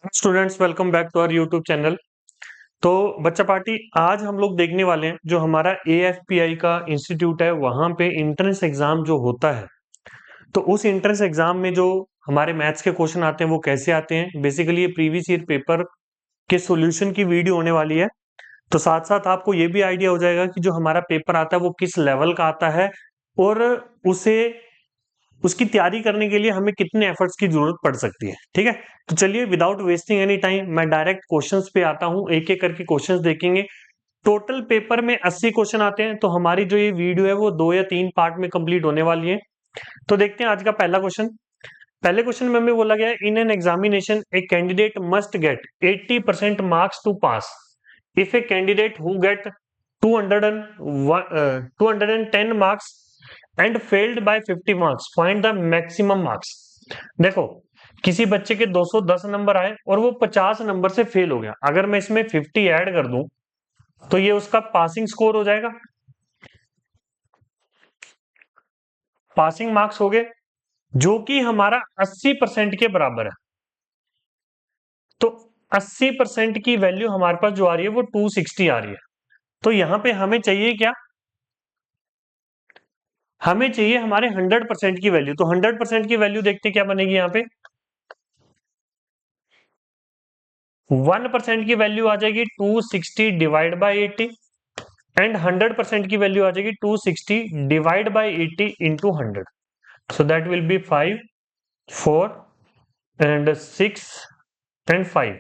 Students welcome back to our YouTube channel. तो बच्चा party आज हम लोग देखने वाले हैं जो हमारा AFPI का इंस्टीट्यूट है वहां पे एंट्रेंस एग्जाम जो होता है। तो उस एंट्रेंस एग्जाम में जो हमारे मैथ्स के क्वेश्चन आते हैं वो कैसे आते हैं, बेसिकली ये प्रीवियस ईयर पेपर के सॉल्यूशन की वीडियो होने वाली है। तो साथ साथ आपको ये भी आइडिया हो जाएगा कि जो हमारा पेपर आता है वो किस लेवल का आता है और उसे उसकी तैयारी करने के लिए हमें कितने एफर्ट्स की जरूरत पड़ सकती है। ठीक है, तो चलिए विदाउट वेस्टिंग एनी टाइम मैं डायरेक्ट क्वेश्चंस पे आता हूं, एक एक करके क्वेश्चंस देखेंगे। टोटल पेपर में 80 क्वेश्चन आते हैं, तो हमारी जो ये वीडियो है वो 2 या 3 पार्ट में कंप्लीट होने वाली है। तो देखते हैं आज का पहला क्वेश्चन। पहले क्वेश्चन में हमें बोला गया है in an examination a candidate must get 80% marks to pass if a candidate who get 210 marks and failed by 50 marks find the maximum marks. देखो, किसी बच्चे के 210 नंबर आए और वो 50 नंबर से फेल हो गया, अगर मैं इसमें 50 ऐड कर दूं तो ये उसका पासिंग स्कोर हो जाएगा, पासिंग मार्क्स हो गए, जो कि हमारा 80% के बराबर है। तो 80% की वैल्यू हमारे पास जो आ रही है वो 260 आ रही है। तो यहां पे हमें चाहिए क्या, हमें चाहिए हमारे 100% की वैल्यू। तो 100% की वैल्यू देखते क्या बनेगी यहाँ पे। 1% की वैल्यू आ जाएगी 260 डिवाइड बाई 80 एंड 100% की वैल्यू आ जाएगी 260 divide by 80 into 100। So that will B 5 4 and 6 and 5।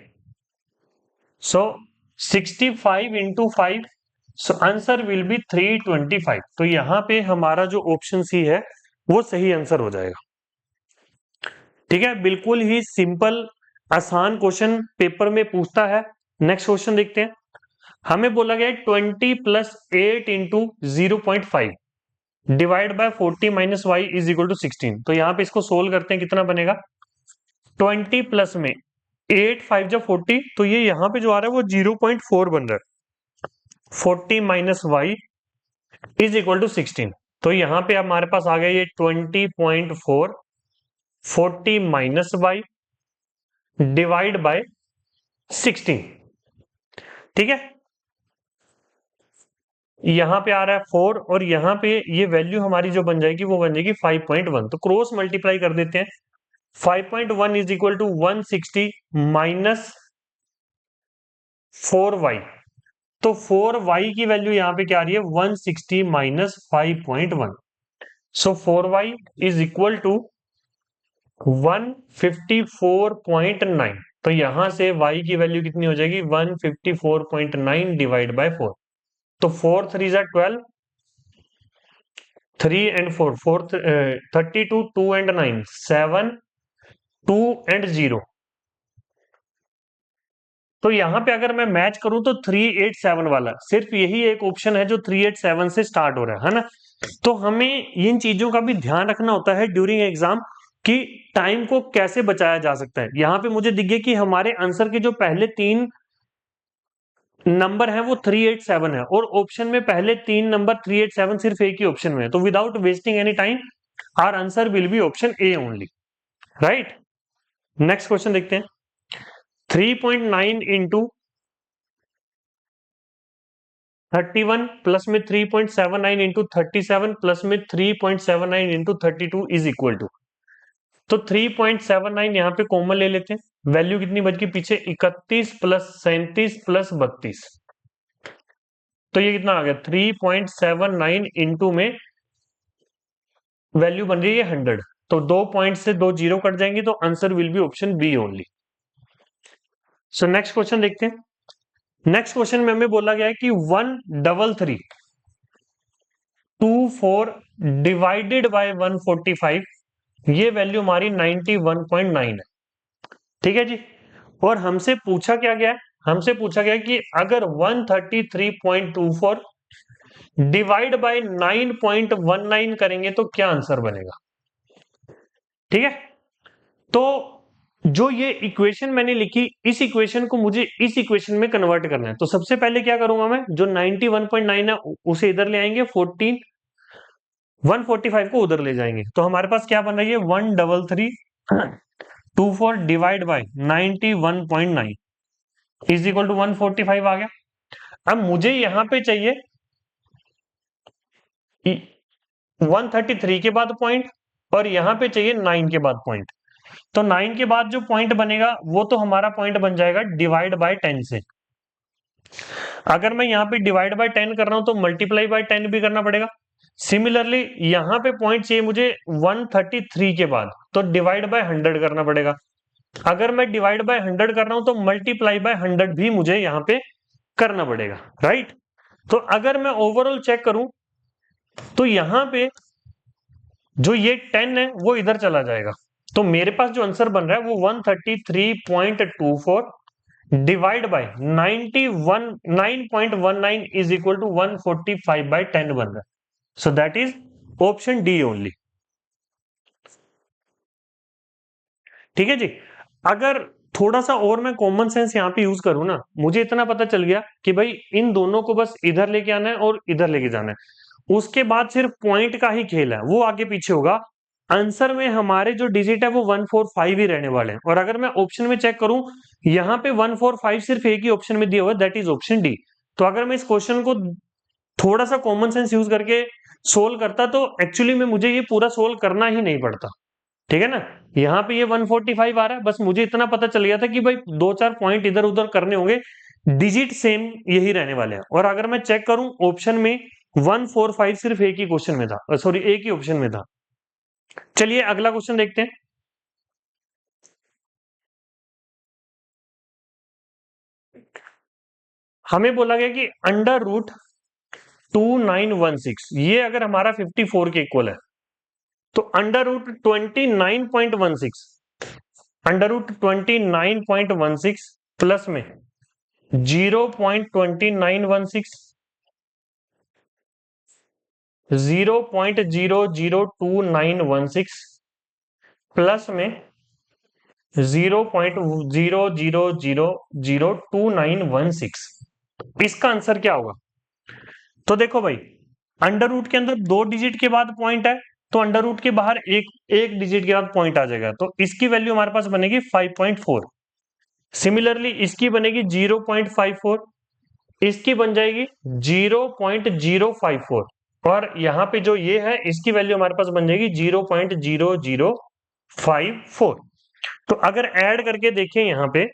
So 65 into 5, so answer will B 325। तो यहां पे हमारा जो ऑप्शन सी है वो सही आंसर हो जाएगा। ठीक है, बिल्कुल ही सिंपल आसान क्वेश्चन पेपर में पूछता है। नेक्स्ट क्वेश्चन देखते हैं। हमें बोला गया 20 plus 8 into 0.5 divide by 40 minus y is equal to 16। तो यहां पे इसको सोल्व करते हैं, कितना बनेगा। 20 प्लस में 8 5 जब 40, तो ये यहां पे जो आ रहा है वो 0.4 बन रहा है। 40 minus y is equal to 16। तो यहां पे हमारे पास आ गया ये 20.4 40 माइनस वाई डिवाइड बाय 16। ठीक है, यहां पे आ रहा है 4 और यहां पे ये वैल्यू हमारी जो बन जाएगी वो बन जाएगी 5.1। तो क्रॉस मल्टीप्लाई कर देते हैं। 5.1 is equal to 160 minus 4y। तो 4y की वैल्यू यहां पे क्या आ रही है 160 minus 5.1। So 4y is equal to 154.9। तो यहां से y की वैल्यू कितनी हो जाएगी 154.9 डिवाइड बाय 4। तो 4 3 जा 12, 3 एंड 4 4 32, 2 एंड 9 7, 2 एंड 0। तो यहां पे अगर मैं मैच करूं तो 387 वाला सिर्फ यही एक ऑप्शन है जो 387 से स्टार्ट हो रहा है ना। तो हमें इन चीजों का भी ध्यान रखना होता है ड्यूरिंग एग्जाम कि टाइम को कैसे बचाया जा सकता है। यहां पे मुझे दिख गया कि हमारे आंसर के जो पहले 3 नंबर है वो 387 है और ऑप्शन में पहले 3 नंबर 387 सिर्फ एक ही ऑप्शन में है। तो without wasting any time our answer will be option A only, right. Next question देखते हैं। 3.9 इंटू 31 प्लस में 3.79 इंटू 37 प्लस में 3.79 इंटू 32 इज इक्वल टू। तो 3.79 यहां पे कॉमन ले लेते हैं, वैल्यू कितनी बच गई पीछे 31 प्लस 37 प्लस 32। तो ये कितना आ गया 3.79 इंटू में वैल्यू बन रही है 100। तो 2 पॉइंट से 2 जीरो कट जाएंगे तो answer will be option B only. So next question देखते हैं। नेक्स्ट क्वेश्चन में हमें बोला गया है कि 13324 डिवाइडेड बाय 145, ये वैल्यू हमारी 91.9 है। ठीक है जी, और हमसे पूछा क्या गया है, हमसे पूछा गया कि अगर 133.24 डिवाइड बाय 9.19 करेंगे तो क्या आंसर बनेगा। ठीक है, तो जो ये इक्वेशन मैंने लिखी, इस इक्वेशन को मुझे इस इक्वेशन में कन्वर्ट करना है। तो सबसे पहले क्या करूंगा मैं, जो 91.9 है उसे इधर ले आएंगे, 145 को उधर ले जाएंगे। तो हमारे पास क्या बन रही है 133 24 divide by 91.9 is equal to 145 आ गया। अब मुझे यहां पे चाहिए 133 के बाद पॉइंट और यहां पे चाहिए 9 के बाद पॉइंट। तो 9 के बाद जो पॉइंट बनेगा वो तो हमारा पॉइंट बन जाएगा डिवाइड बाय 10 से। अगर मैं यहाँ पे डिवाइड बाय 10 कर रहा हूं तो मल्टीप्लाई बाय 10 भी करना पड़ेगा। सिमिलरली यहां पे पॉइंट चाहिए मुझे 133 के बाद, तो डिवाइड बाय 100 करना पड़ेगा। अगर मैं डिवाइड बाय 100 कर रहा हूं तो मल्टीप्लाई बाय 100 भी मुझे यहां पे करना पड़ेगा, राइट। तो अगर मैं ओवरऑल चेक करूं तो यहां पे जो ये 10 है वो इधर चला जाएगा। तो मेरे पास जो आंसर बन रहा है वो 133.24 divide by 919 is equal to 145/10 बन रहा है। So that is option D only. ठीक है जी। अगर थोड़ा सा और मैं कॉमन सेंस यहां पे यूज करूं ना, मुझे इतना पता चल गया कि भाई इन दोनों को बस इधर लेके आना है और इधर लेके जाना है, उसके बाद सिर्फ पॉइंट का ही खेल है, वो आगे पीछे होगा। आंसर में हमारे जो डिजिट है वो 145 ही रहने वाले हैं। और अगर मैं ऑप्शन में चेक करूं, यहाँ पे 145 सिर्फ एक ही ऑप्शन में दिया हुआ है, दैट इज ऑप्शन डी। तो अगर मैं इस क्वेश्चन को थोड़ा सा कॉमन सेंस यूज करके सोल्व करता तो एक्चुअली में मुझे ये पूरा सोल्व करना ही नहीं पड़ता। ठीक है ना। यहाँ पे ये 145 आ रहा है, बस मुझे इतना पता चल गया था कि भाई 2-4 पॉइंट इधर उधर करने होंगे, डिजिट सेम यही रहने वाले हैं। और अगर मैं चेक करूं ऑप्शन में 145 सिर्फ एक ही क्वेश्चन में था, सॉरी एक ही ऑप्शन में था। चलिए अगला क्वेश्चन देखते हैं। हमें बोला गया कि अंडर रूट 2916 ये अगर हमारा 54 के इक्वल है, तो अंडर रूट 29.16 प्लस में 0.2916 0.00296 प्लस में 0.0000296, इसका आंसर क्या होगा। तो देखो भाई, अंडर रूट के अंदर 2 डिजिट के बाद पॉइंट है, तो अंडर रूट के बाहर एक डिजिट के बाद पॉइंट आ जाएगा, तो इसकी वैल्यू हमारे पास बनेगी 5.4। सिमिलरली इसकी बनेगी 0.54, इसकी बन जाएगी 0.054 और यहां पे जो ये है इसकी वैल्यू हमारे पास बन जाएगी 0.0054। तो अगर ऐड करके देखें यहां पे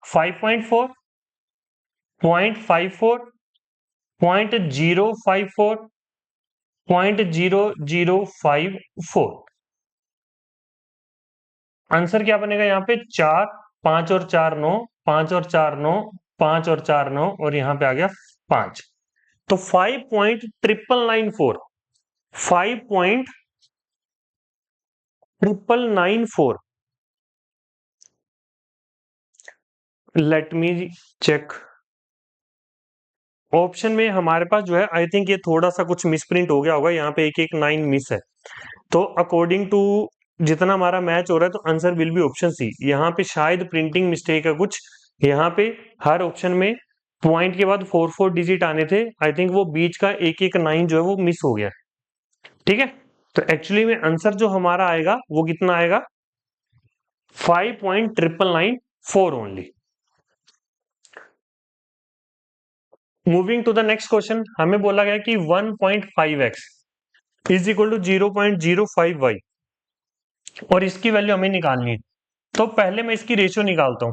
5.4, 0.54, 0.054, 0.0054, आंसर क्या बनेगा यहाँ पे 4, 5 और 4 9, 5 और 4 9, 5 और 4 9 और यहां पे आ गया 5। तो 5.994, 5.994, लेट मी चेक। ऑप्शन में हमारे पास जो है आई थिंक ये थोड़ा सा कुछ मिसप्रिंट हो गया होगा, यहाँ पे एक 9 मिस है। तो अकॉर्डिंग टू जितना हमारा मैच हो रहा है तो answer will be option C. यहाँ पे शायद प्रिंटिंग मिस्टेक है कुछ, यहाँ पे हर ऑप्शन में पॉइंट के बाद 4 डिजिट आने थे, आई थिंक वो बीच का एक 9 जो है वो मिस हो गया। ठीक है, तो एक्चुअली में आंसर जो हमारा आएगा वो कितना आएगा 5.994 only. Moving to the next question, हमें बोला गया कि 1.5x is equal to 0.05y और इसकी वैल्यू हमें निकालनी है। तो पहले मैं इसकी रेशियो निकालता हूं।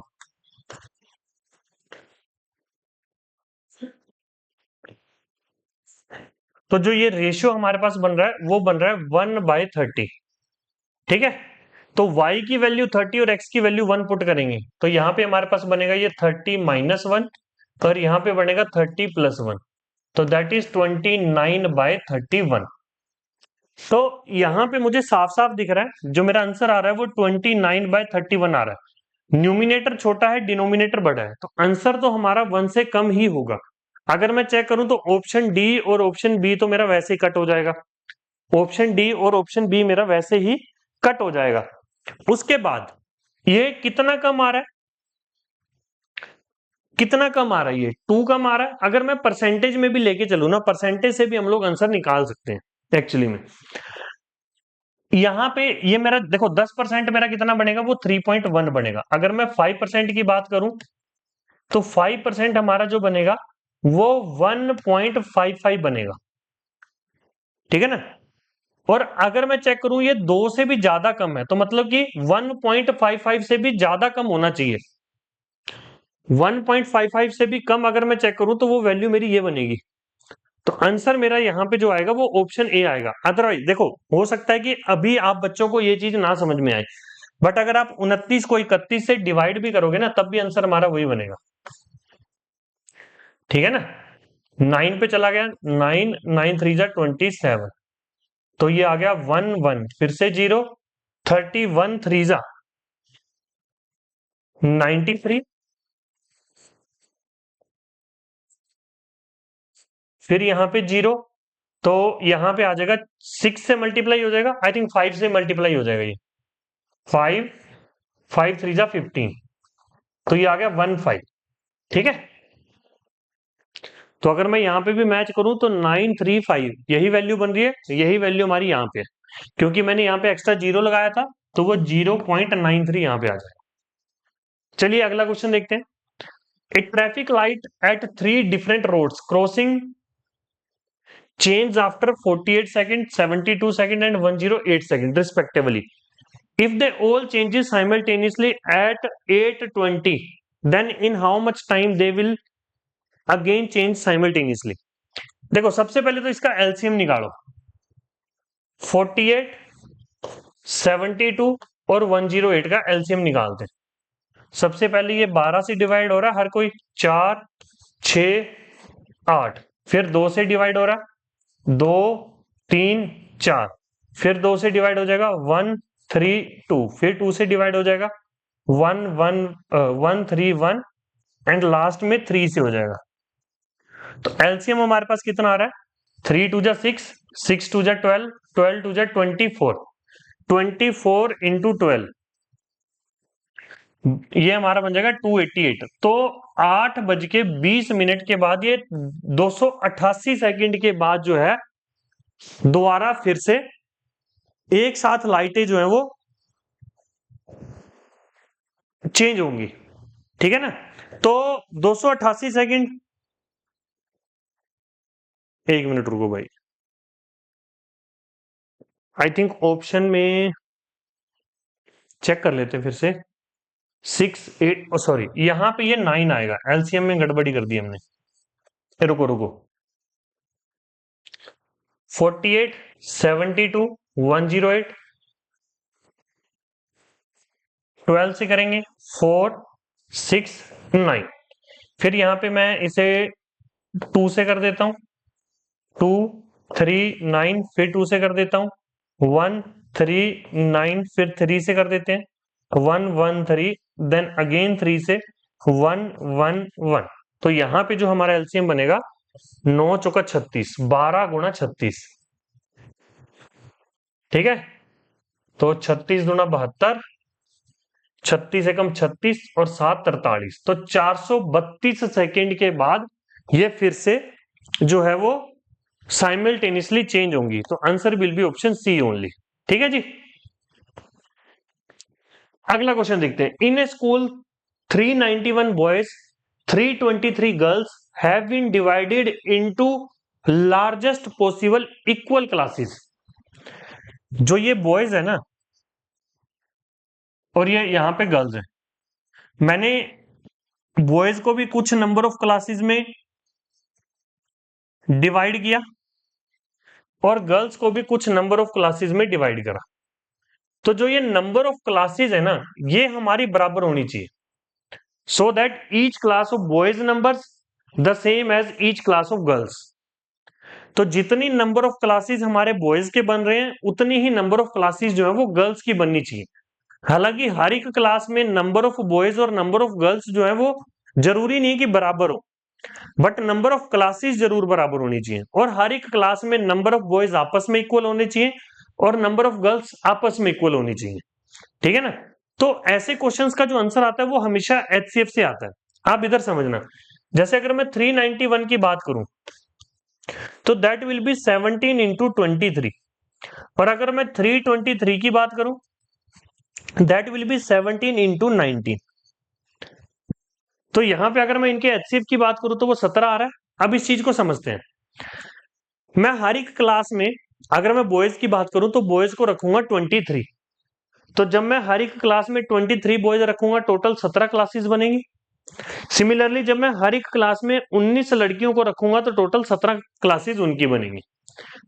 तो जो ये रेशियो हमारे पास बन रहा है वो बन रहा है 1/30। ठीक है, तो y की वैल्यू 30 और x की वैल्यू 1 पुट करेंगे, तो यहां पे हमारे पास बनेगा ये 30 - 1 और यहां पे बनेगा 30 + 1, तो दैट इज 29/31। तो यहां पे मुझे साफ साफ दिख रहा है जो मेरा आंसर आ रहा है वो 29/31 आ रहा है। न्यूमिनेटर छोटा है, डिनोमिनेटर बड़ा है, तो आंसर तो हमारा 1 से कम ही होगा। अगर मैं चेक करूं तो ऑप्शन डी और ऑप्शन बी तो मेरा वैसे ही कट हो जाएगा, ऑप्शन डी और ऑप्शन बी मेरा वैसे ही कट हो जाएगा। उसके बाद ये कितना कम आ रहा है, कितना कम आ रहा है, ये 2 कम आ रहा है। अगर मैं परसेंटेज में भी लेके चलूं ना, परसेंटेज से भी हम लोग आंसर निकाल सकते हैं एक्चुअली में। यहां पे ये मेरा देखो 10% मेरा कितना बनेगा, वो 3.1 बनेगा। अगर मैं 5% की बात करूं तो 5% हमारा जो बनेगा वो 1.55 बनेगा, ठीक है ना। और अगर मैं चेक करूं ये 2 से भी ज्यादा कम है, तो मतलब कि 1.55 से भी ज्यादा कम होना चाहिए। 1.55 से भी कम अगर मैं चेक करूं तो वो वैल्यू मेरी ये बनेगी। तो आंसर मेरा यहां पे जो आएगा वो ऑप्शन ए आएगा। अदरवाइज देखो, हो सकता है कि अभी आप बच्चों को ये चीज ना समझ में आए, बट अगर आप 29 को 31 से डिवाइड भी करोगे ना, तब भी आंसर हमारा वही बनेगा, ठीक है ना। 9 पे चला गया, 9 9 3 जा 27, तो ये आ गया 1 1, फिर से 0, 31 3 जा 93, फिर यहाँ पे 0, तो यहाँ पे आ जाएगा 6 से मल्टीप्लाई हो जाएगा, आई थिंक 5 से मल्टीप्लाई हो जाएगा ये, 5 5 3 जा 15, तो ये आ गया 1 5, ठीक है। तो अगर मैं यहाँ पे भी मैच करूं तो 935 यही वैल्यू बन रही है, यही वैल्यू हमारी यहाँ पे है, क्योंकि मैंने यहाँ पे एक्स्ट्रा 0 लगाया था, तो वो 0.93 यहाँ पे आ जाएगा। चलिए अगला क्वेश्चन देखते हैं। A traffic light at 3 different roads crossing change after 48 seconds, 72 seconds and 108 seconds respectively. If they all changes simultaneously at 8:20, then in how much time they will again change simultaneously? देखो सबसे पहले तो इसका LCM निकालो, 48, 72 और 108 का LCM निकालते हैं। सबसे पहले ये 12 से डिवाइड हो रहा है हर कोई, 4 6 8, फिर 2 से डिवाइड हो रहा है 2 3 4, फिर 2 से डिवाइड हो जाएगा 1 3 2, फिर 2 से डिवाइड हो जाएगा 1 1 1 3 1 एंड लास्ट में 3 से हो जाएगा। तो एलसीएम हमारे पास कितना आ रहा है, 3 2 जा 6, 6 2 जा 12, 12 2 जा 24, 24 इंटू 12, ये हमारा बन जाएगा 288। तो 8:20 के बाद ये 288 सेकंड के बाद जो है दोबारा फिर से एक साथ लाइटें जो है वो चेंज होंगी, ठीक है ना। तो 288 सेकंड, एक मिनट रुको भाई, आई थिंक ऑप्शन में चेक कर लेते हैं फिर से। 6 8, सॉरी यहां पे ये 9 आएगा, एलसीएम में गड़बड़ी कर दी हमने। रुको रुको, 48 72 108, 12 से करेंगे 4 6 9, फिर यहां पे मैं इसे 2 से कर देता हूं, 2 3 9, फिर 2 से कर देता हूं 1 3 9, फिर 3 से कर देते हैं 1 1 3, देन अगेन 3 से 1 1 1। तो यहां पे जो हमारा एलसीएम बनेगा 9 चौका 36, 12 गुणा 36, ठीक है। तो 36 दूना 72, 36 एकम 36 और 7 43, तो 432 सेकेंड के बाद ये फिर से जो है वो साइमल्टेनियसली चेंज होंगी। तो answer will be option C only, ठीक है जी। अगला क्वेश्चन देखते हैं। In a school 391 boys 323 girls have been divided into largest possible equal classes. जो ये बॉयज है ना और ये यहां पे गर्ल्स है, मैंने बॉयज को भी कुछ नंबर ऑफ क्लासेस में डिवाइड किया और गर्ल्स को भी कुछ नंबर ऑफ क्लासेस में डिवाइड करा। तो जो ये नंबर ऑफ क्लासेस है ना, ये हमारी बराबर होनी चाहिए, so that each class of boys numbers the same as each class of girls. तो जितनी नंबर ऑफ क्लासेस हमारे बॉयज के बन रहे हैं उतनी ही नंबर ऑफ क्लासेस जो है वो गर्ल्स की बननी चाहिए। हालांकि हर एक क्लास में नंबर ऑफ बॉयज और नंबर ऑफ गर्ल्स जो है वो जरूरी नहीं कि बराबर हो, बट नंबर ऑफ क्लासेस जरूर बराबर होनी चाहिए। और हर एक क्लास में नंबर ऑफ बॉयज आपस में इक्वल होने चाहिए और नंबर ऑफ गर्ल्स आपस में इक्वल होनी चाहिए, ठीक है ना। तो ऐसे क्वेश्चंस का जो आंसर आता है वो हमेशा एचसीएफ से आता है। आप इधर समझना, जैसे अगर मैं 391 की बात करूं तो दैट विल बी 17 इंटू 23, और अगर मैं 323 की बात करूं, दैट विल बी 17 इंटू 19। तो यहां पे अगर मैं इनके एचसीएफ की बात करूं तो वो 17 आ रहा है। अब इस चीज को समझते हैं। मैं हर एक क्लास में, अगर मैं बॉयज की बात करूं तो बॉयज को रखूंगा 23। तो जब मैं हर एक क्लास में 23 बॉयज रखूंगा, टोटल 17 क्लासेस बनेंगी। सिमिलरली जब मैं हर एक क्लास में 19 लड़कियों को रखूंगा तो टोटल 17 क्लासेस उनकी बनेंगी।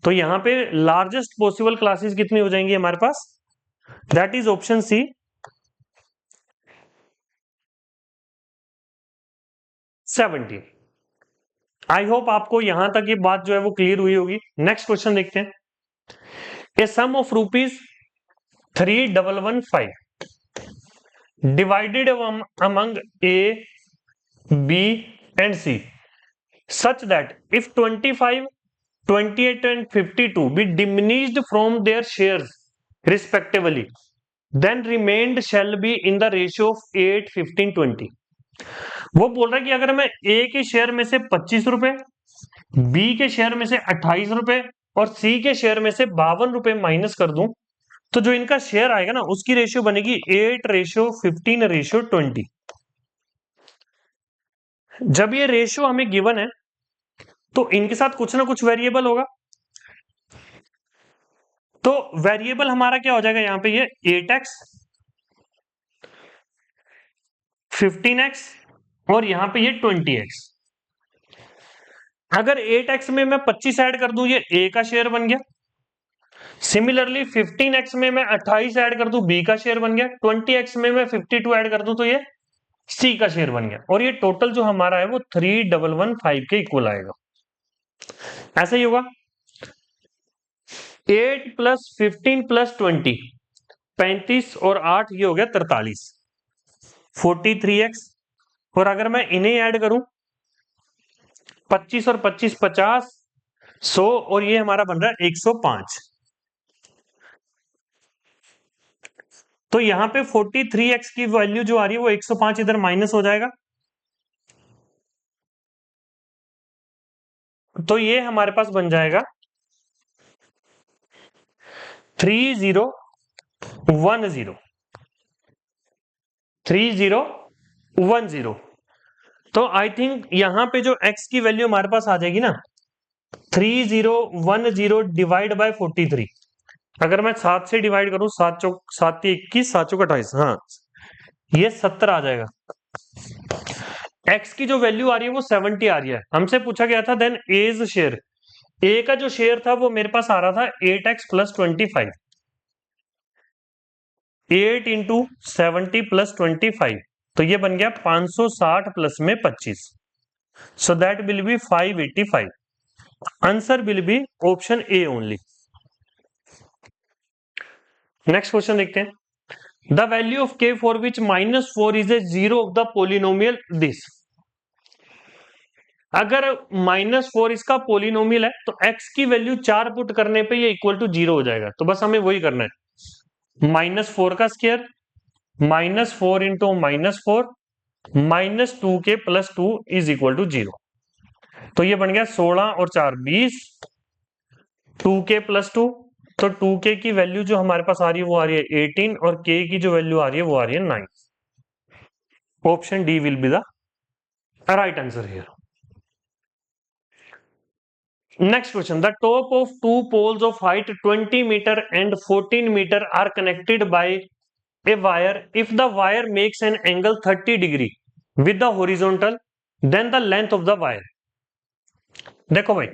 तो यहाँ पे लार्जेस्ट पॉसिबल क्लासेस कितनी हो जाएंगी हमारे पास? That is option C, 17। I hope आपको यहां तक ये बात जो है वो क्लियर हुई होगी। नेक्स्ट क्वेश्चन देखते हैं। A sum of rupees 3115 divided among A, B and C such that if 25, 28 and 52 be diminished from their shares respectively, then remained shall be in the ratio of 8, 15, 20। वो बोल रहा है कि अगर मैं A के शेयर में से 25 रुपए, B के शेयर में से 28 रुपए और C के शेयर में से 52 रुपए माइनस कर दूं, तो जो इनका शेयर आएगा ना, उसकी रेशियो बनेगी 8:15:20। जब ये रेशियो हमें गिवन है तो इनके साथ कुछ ना कुछ वेरिएबल होगा। तो वेरिएबल हमारा क्या हो जाएगा यहां पे? ये 8x, 15x और यहां पे ये 20x। अगर 8x में मैं 25 ऐड कर दूं, ये A का शेयर बन गया। सिमिलरली 15x में मैं 28 ऐड कर दूं, B का शेयर बन गया। 20x में मैं 52 ऐड कर दूं तो ये C का शेयर बन गया। और ये टोटल जो हमारा है वो 3115 के इक्वल आएगा। ऐसा ही होगा। 8 + 15 + 20, 35 और 8 ये हो गया 43, 43x। और अगर मैं इन्हें ऐड करूं, 25 और 25 50, 100 और ये हमारा बन रहा है 105। तो यहां पे 43x की वैल्यू जो आ रही है वो 105 इधर माइनस हो जाएगा। तो ये हमारे पास बन जाएगा 3010, 3010। तो आई थिंक यहां पे जो x की वैल्यू हमारे पास आ जाएगी ना, 3010 डिवाइड बाय 43। अगर मैं 7 से डिवाइड करूं, 7 चौक 7 21, 7 चौक 28, हाँ ये 70 आ जाएगा। x की जो वैल्यू आ रही है वो 70 आ रही है। हमसे पूछा गया था देन एज शेयर। ए का जो शेयर था वो मेरे पास आ रहा था 8x + 25, 8 इंटू 70 + 25, तो ये बन गया 560 प्लस में 25। सो that will B 585। Answer will be option A only. Next question देखते हैं। The value of k for which -4 is a zero of the polynomial this. अगर -4 इसका पोलिनोमियल है तो x की वैल्यू 4 पुट करने पे ये इक्वल टू 0 हो जाएगा। तो बस हमें वही करना है, -4 का square, -4 into -4 -2k + 2 is equal to 0। तो ये बन गया 16 और 4 20, 2k + 2। तो 2k की वैल्यू जो हमारे पास आ रही है वो आ रही है 18 और k की जो वैल्यू आ रही है वो आ रही है 9। Option D will be the right answer here. Next question. The top of two poles of height 20 meter and 14 meter are connected by a wire. If the wire makes an angle 30 degree with the horizontal, then the length of the wire. देखो भाई,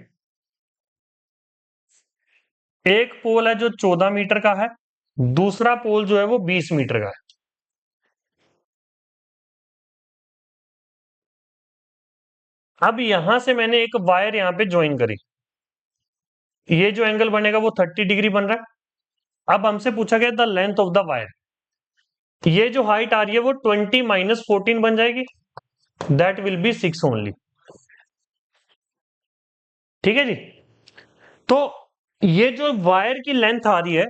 एक पोल है जो 14 metre का है, दूसरा पोल जो है वो 20 मीटर का है। अब यहां से मैंने एक वायर यहां पे ज्वाइन करी, ये जो एंगल बनेगा वो 30 डिग्री बन रहा है। अब हमसे पूछा गया the length of the wire. ये जो हाइट आ रही है वो 20 - 14 बन जाएगी, दैट विल बी 6 ओनली। ठीक है जी। तो ये जो वायर की लेंथ आ रही है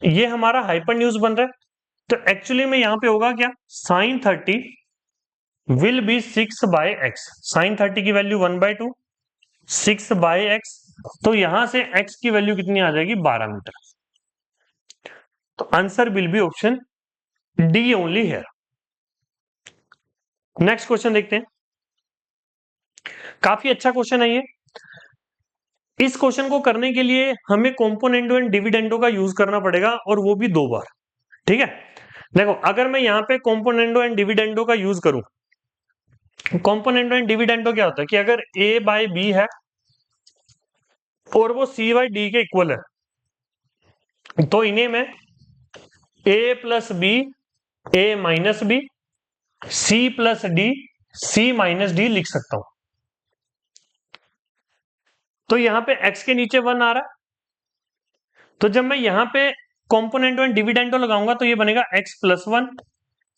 ये हमारा हाइपोटेन्यूज बन रहा है। तो एक्चुअली में यहां पे होगा क्या, sin 30 will be 6/x। sin 30 की वैल्यू 1/2, 6/x तो यहां से x की वैल्यू कितनी आ जाएगी 12 मीटर। तो answer will be option D only है। नेक्स्ट क्वेश्चन देखते हैं, काफी अच्छा क्वेश्चन है ये। इस क्वेश्चन को करने के लिए हमें कॉम्पोनेंटो एंड डिविडेंडो का यूज करना पड़ेगा और वो भी 2 बार। ठीक है, देखो अगर मैं यहां पे कॉम्पोनेंटो एंड डिविडेंडो का यूज करूं, कॉम्पोनेंटो एंड डिविडेंडो क्या होता है कि अगर a बाय बी है और वो c बाय डी के इक्वल है, तो इन्हें मैं a plus B A minus B c plus D c minus D लिख सकता हूं। तो यहां पे x के नीचे 1 आ रहा है, तो जब मैं यहां पे कॉम्पोनेंटो एंड डिविडेंडो लगाऊंगा तो ये बनेगा x प्लस 1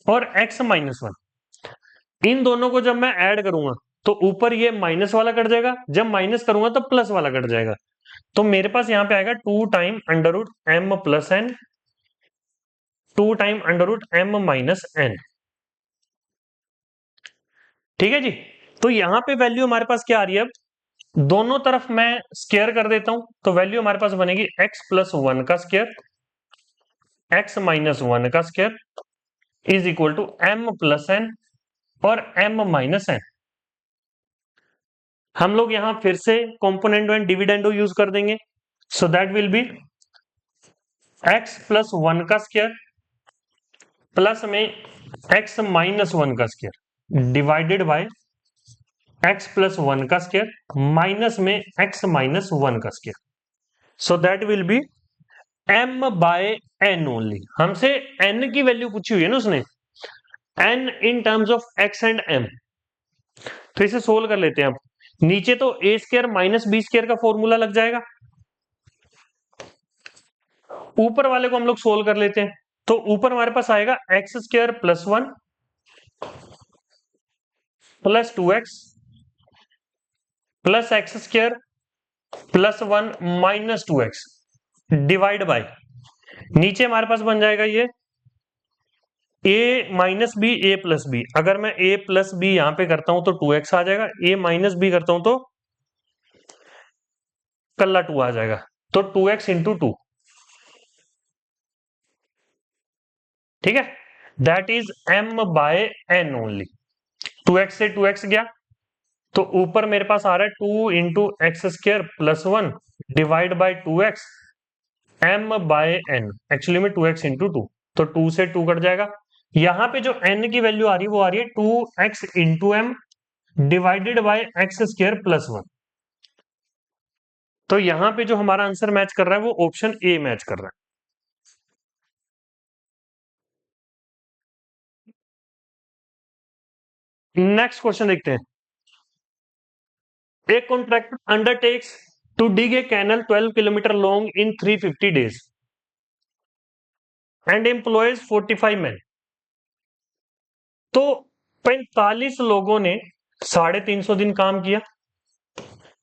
और x माइनस 1। इन दोनों को जब मैं ऐड करूंगा तो ऊपर ये माइनस वाला कट जाएगा, जब माइनस करूंगा तो प्लस वाला कट जाएगा। तो मेरे पास यहां पे आएगा 2 time under root M plus N, 2 time under root M minus N. ठीक है जी, तो यहां पे वैल्यू हमारे पास क्या आ रही है, अब दोनों तरफ मैं स्क्वायर कर देता हूं तो वैल्यू हमारे पास बनेगी x प्लस 1 का स्क्वायर, x माइनस 1 का square is equal to m plus N और m माइनस एन। हम लोग यहां फिर से कॉम्पोनेंटो एंड डिविडेंडो यूज कर देंगे, so that will be x plus 1 का स्क्वायर प्लस में x माइनस 1 का square divided by x plus 1 का स्क्वायर माइनस में x माइनस 1 का square, so that will be m by n only. हमसे n की वैल्यू पूछी हुई है ना उसने, n in terms of x and m। तो इसे सोल्व कर लेते हैं। अब नीचे तो a square minus B square का फॉर्मूला लग जाएगा, ऊपर वाले को हम लोग सोल्व कर लेते हैं। तो ऊपर हमारे पास आएगा X square plus 1 plus 2x plus X square plus 1 minus 2x divide by, नीचे हमारे पास बन जाएगा ये a minus B A plus B. अगर मैं a प्लस बी यहां पे करता हूं तो 2x आ जाएगा, a माइनस बी करता हूं तो कल्ला 2 आ जाएगा, तो 2x इंटू 2। ठीक है, that is m by n only. 2x से 2x गया तो ऊपर मेरे पास आ रहा है 2 into X square plus 1 divide by 2x m by n, actually में 2x इंटू 2, तो 2 से 2 कट जाएगा। यहां पे जो n की वैल्यू आ रही है वो आ रही है 2x into M divided by X square plus 1। तो यहां पे जो हमारा आंसर मैच कर रहा है वो ऑप्शन ए मैच कर रहा है। नेक्स्ट क्वेश्चन देखते हैं। A contractor undertakes to dig a canal 12 kilometer long in 350 days and employs 45 men. तो 45 लोगों ने 350 दिन काम किया,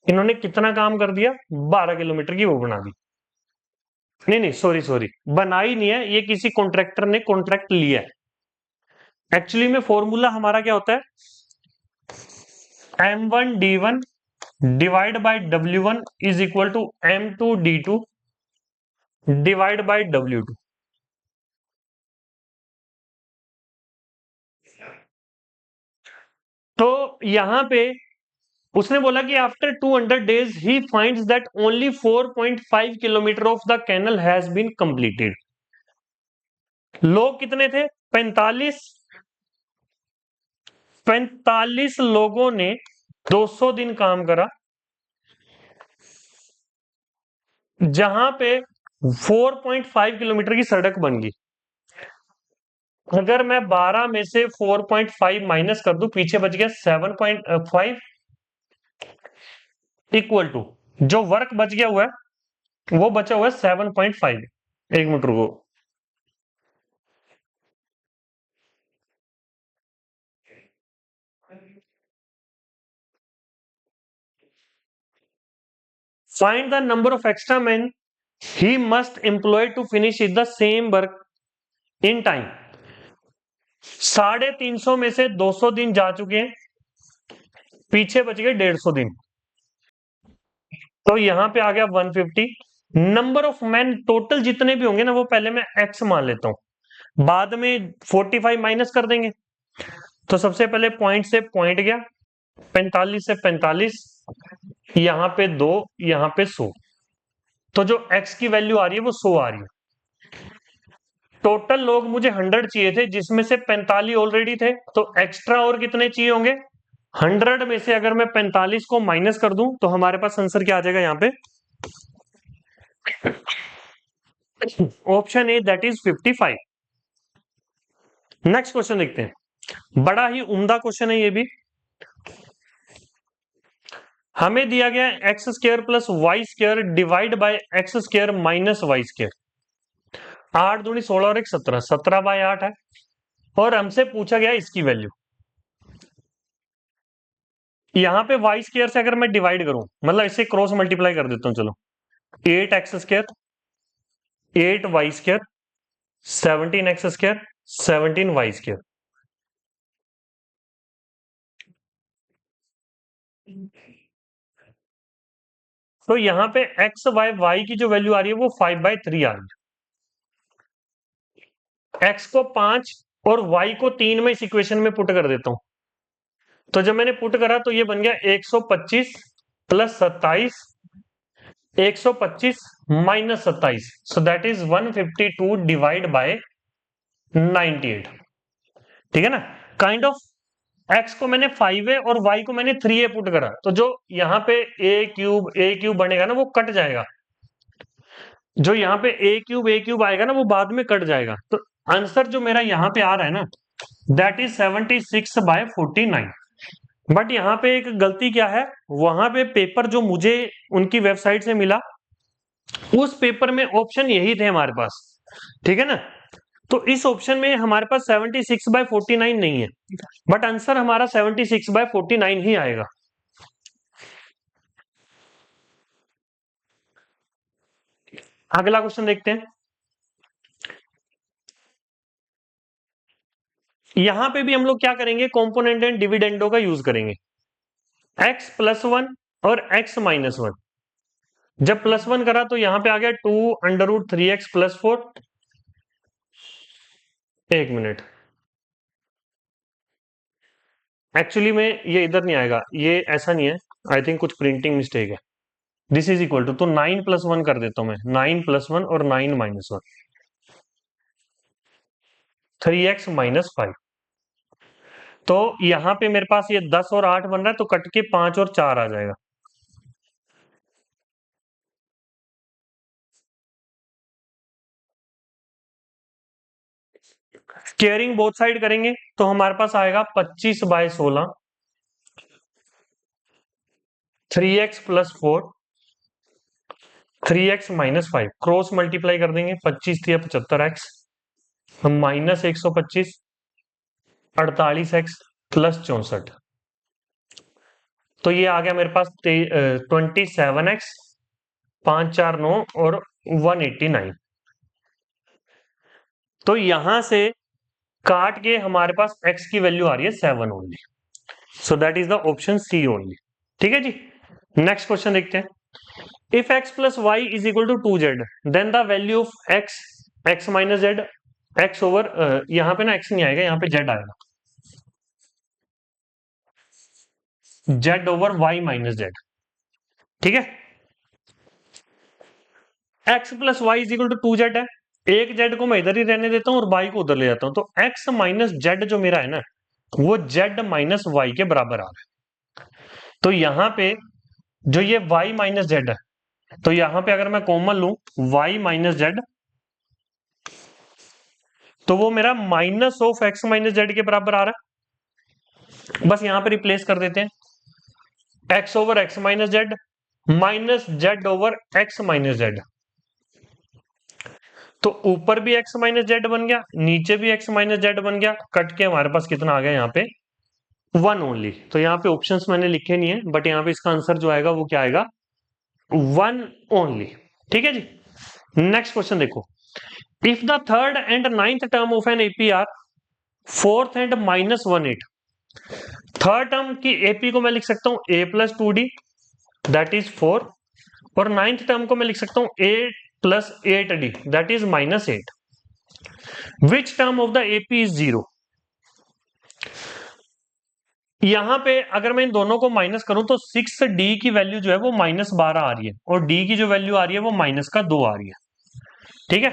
इन्होंने कितना काम कर दिया, 12 किलोमीटर की वो बना दी। नहीं सॉरी बनाई नहीं है, ये किसी कॉन्ट्रैक्टर ने कॉन्ट्रैक्ट लिया है। एक्चुअली में फॉर्मूला हमारा क्या होता है, M1D1 divide by W1 is equal to M2D2 divide by W2। तो यहां पे उसने बोला कि आफ्टर 200 डेज ही finds that only 4.5 kilometre of the canal has been completed. लोग कितने थे, 45। 45 लोगों ने 200 दिन काम करा, जहां पे 4.5 किलोमीटर की सड़क बन गई। अगर मैं 12 में से 4.5 माइनस कर दूं, पीछे बच गया 7.5 इक्वल टू जो वर्क बच गया हुआ है वो बचा हुआ है 7.5। एक मिनट रुको, find the number of extra men he must employ to finish the same work in time। 350 में से 200 दिन जा चुके हैं, पीछे बच गए 150 दिन। तो यहां पे आ गया 150। नंबर ऑफ मैन टोटल जितने भी होंगे ना वो पहले मैं एक्स मान लेता हूं, बाद में 45 माइनस कर देंगे। तो सबसे पहले पॉइंट से पॉइंट गया, 45 से 45, यहां पे 2, यहां पे 100। तो जो एक्स की वैल्यू आ रही है वो 100 आ रही है। टोटल लोग मुझे 100 चाहिए थे, जिसमें से 45 ऑलरेडी थे, तो एक्स्ट्रा और कितने चाहिए होंगे? 100 में से अगर मैं 45 को माइनस कर दूं तो हमारे पास आंसर क्या आ जाएगा यहाँ पे? Option A, that is 55। Next question देखते हैं, बड़ा ही उम्दा क्वेश्चन है ये भी। हमें दिया गया X square plus Y square divide by X square minus Y square. 8 दूनी 16 और 1 17, 17/8 है, और हमसे पूछा गया इसकी वैल्यू। यहां पे वाई स्क्र से अगर मैं डिवाइड करूं, मतलब इसे क्रॉस मल्टीप्लाई कर देता हूं, चलो 8x square, 8y square, 17x square, 17y square. तो यहां पे एक्स बाय वाई की जो वैल्यू आ रही है वो 5/3 आ रही है। एक्स को 5 और वाई को 3 में इस इक्वेशन में पुट कर देता हूं। तो जब मैंने पुट करा तो ये बन गया 125 plus 27, 125 minus 27, so that is 152 divide by 98। ठीक है ना? काइंड ऑफ एक्स को मैंने 5a और y को मैंने 3a पुट करा, तो जो यहाँ पे ए क्यूब बनेगा ना वो कट जाएगा। जो यहाँ पे ए क्यूब आएगा ना वो बाद में कट जाएगा। तो आंसर जो मेरा यहाँ पे आ रहा है ना, दैट इज 76/49। बट यहाँ पे एक गलती क्या है, वहां पे पेपर जो मुझे उनकी वेबसाइट से मिला, उस पेपर में ऑप्शन यही थे हमारे पास। ठीक है ना? तो इस ऑप्शन में हमारे पास 76/49 नहीं है, बट आंसर हमारा 76/49 ही आएगा। अगला क्वेश्चन देखते हैं। यहां पे भी हम लोग क्या करेंगे, कॉम्पोनेंट एंड डिविडेंडो का यूज करेंगे। x +1 और x -1। जब +1 करा तो यहां पे आ गया 2√3x + 4। एक मिनट, एक्चुअली में ये इधर नहीं आएगा, ये ऐसा नहीं है, आई थिंक कुछ प्रिंटिंग मिस्टेक है। दिस इज इक्वल टू, तो 9 + 1 कर देता हूं मैं, 9 + 1 और 9 - 1, 3x - 5। तो यहां पे मेरे पास ये 10 और 8 बन रहा है, तो कट के 5 और 4 आ जाएगा। स्केयरिंग बोथ साइड करेंगे तो हमारे पास आएगा 25/16, 3x + 4, 3x - 5। क्रॉस मल्टीप्लाई कर देंगे, 25 × 75x, -125, 48x + 64। तो ये आ गया मेरे पास 27x, 5 4 9 और 189। तो यहां से काट के हमारे पास x की वैल्यू आ रही है 7 only, so that is the option C only. ठीक है जी। नेक्स्ट क्वेश्चन देखते हैं। If x + y = 2z, then the value of x - z, x over, यहां पे ना x नहीं आएगा, यहां पे z आएगा, z ओवर y - z। ठीक है? x + y = 2z है, एक z को मैं इधर ही रहने देता हूं और y को उधर ले जाता हूं, तो x - z जो मेरा है ना, वो z - y के बराबर आ रहा है। तो यहां पे जो ये y - z है, तो यहां पे अगर मैं कॉमन लूं y - z, तो वो मेरा माइनस ऑफ x - z के बराबर आ रहा है। बस यहां पे रिप्लेस कर देते हैं, x over x - z minus z over x - z। तो ऊपर भी x - z बन गया, नीचे भी x - z बन गया, कट के हमारे पास कितना आ गया यहाँ पे 1 ओनली। तो यहाँ पे ऑप्शंस मैंने लिखे नहीं है, बट यहाँ पे इसका आंसर जो आएगा वो क्या आएगा, 1 ओनली। ठीक है जी। नेक्स्ट क्वेश्चन देखो। If the third and 9th term of an AP are 4th and -1/8, third term की एपी को मैं लिख सकता हूं a + 2d, दैट इज 4, और 9th टर्म को मैं लिख सकता हूं 8 plus 8d that is -8। Which term of the AP is 0? यहां पे अगर मैं इन दोनों को माइनस करूं तो 6d की वैल्यू जो है वो -12 आ रही है और d की जो वैल्यू आ रही है वो -2 आ रही है। ठीक है,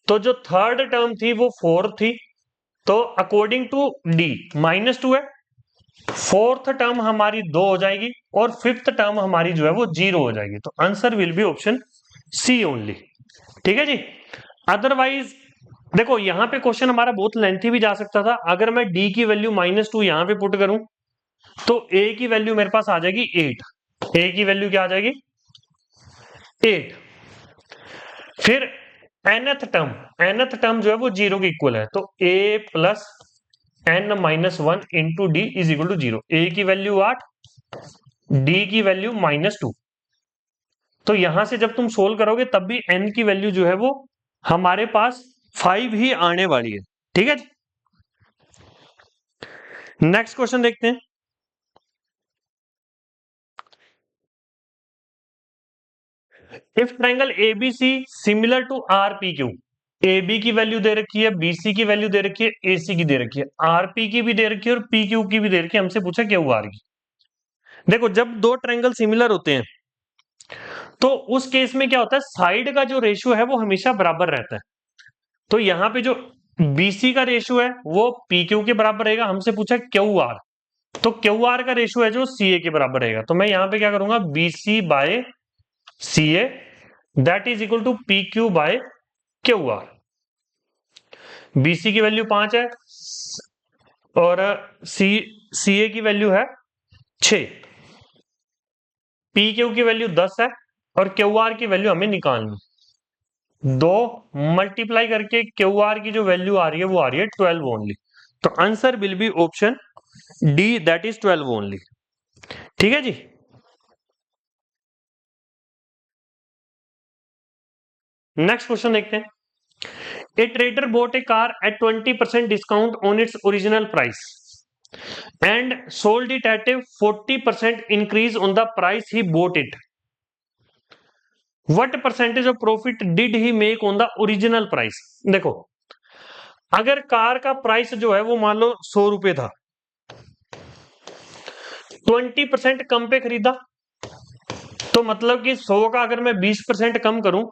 तो जो थर्ड टर्म थी वो 4 थी, तो अकॉर्डिंग टू d -2 है। फोर्थ टर्म हमारी 2 हो जाएगी और फिफ्थ टर्म हमारी जो है वो 0 हो जाएगी। तो answer will be option C only. ठीक है जी। अदरवाइज देखो यहां पे क्वेश्चन हमारा बहुत लेंथी भी जा सकता था। अगर मैं d की वैल्यू -2 यहां पे पुट करूं तो a की वैल्यू मेरे पास आ जाएगी 8। a की वैल्यू क्या आ जाएगी? 8। फिर nth टर्म जो है वो 0 के इक्वल है, तो a प्लस n-1 into D is equal to 0। a की वैल्यू 8, d की वैल्यू -2। तो यहां से जब तुम सोल्व करोगे तब भी n की वैल्यू जो है वो हमारे पास 5 ही आने वाली है। ठीक है, नेक्स्ट क्वेश्चन देखते हैं। If triangle ABC similar to RPQ, AB की वैल्यू दे रखी है, BC की वैल्यू दे रखी है, AC की दे रखी है, RP की भी दे रखी है और PQ की भी दे रखी है, हमसे पूछा QR की। देखो जब दो ट्रायंगल सिमिलर होते हैं तो उस केस में क्या होता है, साइड का जो रेशियो है वो हमेशा बराबर रहता है। तो यहां पे जो BC का रेशियो है वो PQ के बराबर रहेगा, हमसे पूछा QR, तो QR का रेशियो है जो CA के बराबर रहेगा। तो मैं यहां पे क्या करूंगा, BC by CA that is equal to PQ by QR। BC की वैल्यू 5 है और CA की वैल्यू है 6, PQ की वैल्यू 10 है और QR की वैल्यू हमें निकालनी। 2 मल्टीप्लाई करके QR की जो वैल्यू आ रही है वो आ रही है 12 ओनली। तो answer will be option D that is 12 only. ठीक है जी। नेक्स्ट क्वेश्चन देखते हैं। ए trader bought a car at 20% discount on its original price and sold it at a 40% increase on the price he bought it. What percentage of profit did he make on the original price? देखो अगर car का price जो है वो मान लो 100 रुपए था, 20% कम पे खरीदा, तो मतलब कि 100 का अगर मैं 20% कम करूं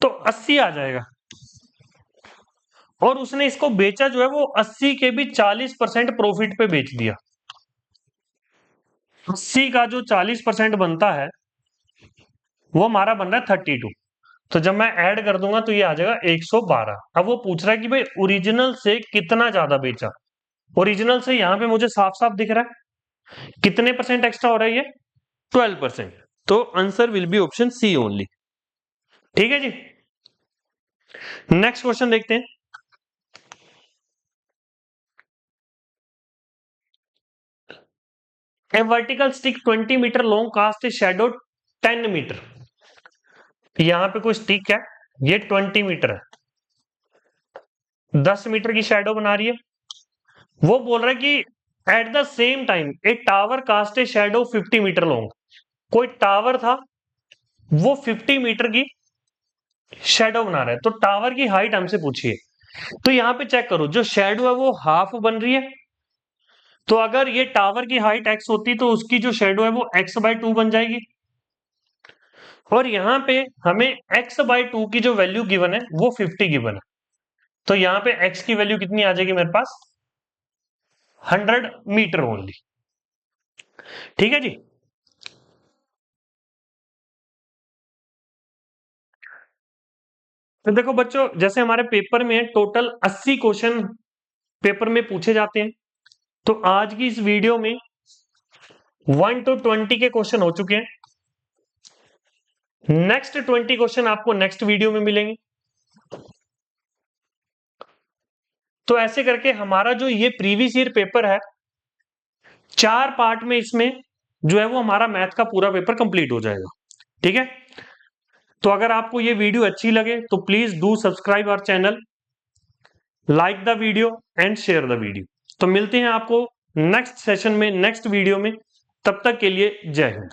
तो 80 आ जाएगा। और उसने इसको बेचा जो है वो 80 के भी 40% प्रॉफिट पे बेच दिया। 80 का जो 40% बनता है वो हमारा बन रहा है 32। तो जब मैं ऐड कर दूंगा तो ये आ जाएगा 112। अब वो पूछ रहा है कि भाई ओरिजिनल से कितना ज्यादा बेचा। ओरिजिनल से यहां पे मुझे साफ साफ दिख रहा है कितने परसेंट एक्स्ट्रा हो रहा है, ये 12%। तो answer will be option C only. ठीक है जी। नेक्स्ट क्वेश्चन देखते हैं। A vertical stick 20 metre long cast a shadow 10 metre. यहां पे कोई स्टिक है, ये 20 मीटर है, 10 मीटर की शैडो बना रही है। वो बोल रहा है कि at the same time a tower cast a shadow 50 metre long. कोई टावर था वो 50 मीटर की शैडो बना रहा है, तो टावर की हाइट हमसे पूछिए। तो यहां पे चेक करो, जो शैडो है वो हाफ बन रही है, तो अगर ये टावर की हाइट x होती तो उसकी जो शैडो है वो x/2 बन जाएगी। और यहां पे हमें x/2 की जो वैल्यू गिवन है वो 50 गिवन है, तो यहां पे x की वैल्यू कितनी आ जाएगी मेरे पास, 100 मीटर ओनली। ठीक है जी। तो देखो बच्चों, जैसे हमारे पेपर में टोटल 80 क्वेश्चन पेपर में पूछे जाते हैं, तो आज की इस वीडियो में 1 to 20 के क्वेश्चन हो चुके हैं। नेक्स्ट 20 क्वेश्चन आपको नेक्स्ट वीडियो में मिलेंगे। तो ऐसे करके हमारा जो ये प्रीवियस ईयर पेपर है 4 पार्ट में, इसमें जो है वो हमारा मैथ का पूरा पेपर कंप्लीट हो जाएगा। ठीक है, तो अगर आपको ये वीडियो अच्छी लगे तो please do subscribe our channel, like the video and share the video. तो मिलते हैं आपको नेक्स्ट सेशन में, नेक्स्ट वीडियो में। तब तक के लिए जय हिंद।